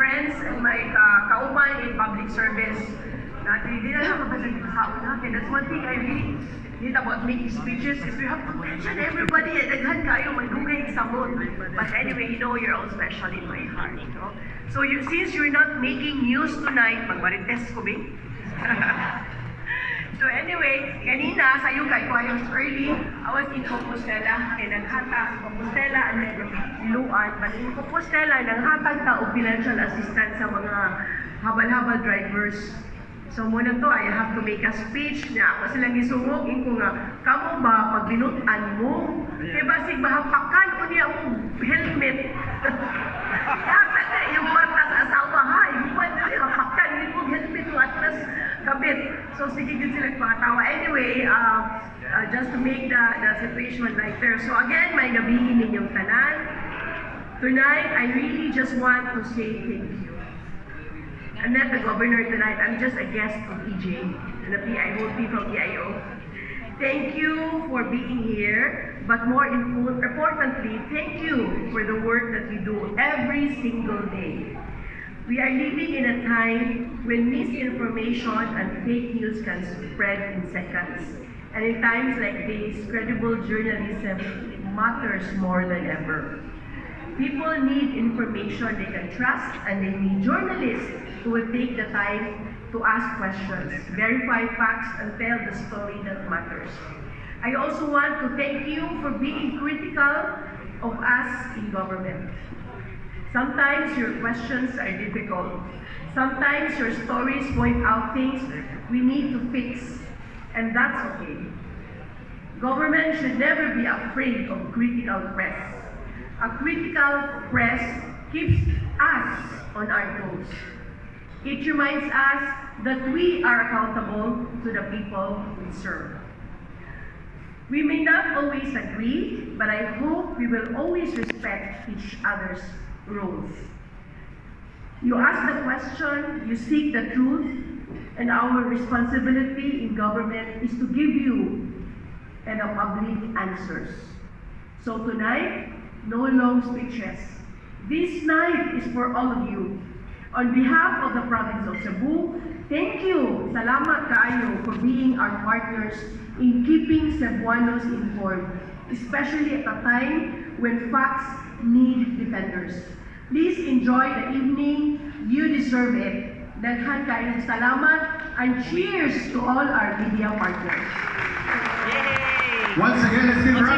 friends and my kauman in public service. Hindi na lang mabasa dito sa una. And that's one thing I really need about making speeches is we have to mention everybody and daghan kayo magdugay sa mood. But anyway, you're all special in my heart. So since you're not making news tonight, magmarites ko, ba? So anyway, kanina sa yung kay Choirs early, I was in Compostela, and naghatag sa Compostela and then Iluan. But in Compostela, naghatag ta og financial assistance sa mga habal-habal drivers. So muna to, I have to make a speech na ako silang isungog, ko nga, kamo ba pag binutan mo? Kaya basig mahapakan ko niya ang helmet. Yata na yung marta sa asawa, ha? Yung na niya, hapakan niya yung helmet mo at nas kabit. So sige din sila patawa. Anyway, just to make the situation lighter. So again, may gabihin ninyong tanan. Tonight, I really just want to say thank you. I'm not the governor tonight. I'm just a guest of EJ and the PIOT from PIO. Thank you for being here, but more importantly, thank you for the work that you do every single day. We are living in a time when misinformation and fake news can spread in seconds. And in times like this, credible journalism matters more than ever. People need information they can trust, and they need journalists who will take the time to ask questions, verify facts, and tell the story that matters. I also want to thank you for being critical of us in government. Sometimes your questions are difficult. Sometimes your stories point out things we need to fix, and that's okay. Government should never be afraid of critical press. A critical press keeps us on our toes. It reminds us that we are accountable to the people we serve. We may not always agree, but I hope we will always respect each other's roles. You ask the question, you seek the truth, and our responsibility in government is to give you and the public answers. So tonight, no long speeches. This night is for all of you. On behalf of the province of Cebu, thank you, salamat kaayo for being our partners in keeping Cebuanos informed, especially at a time when facts need defenders. Please enjoy the evening. You deserve it. Daghan kayong salamat and cheers to all our media partners. Once again, let's give a round.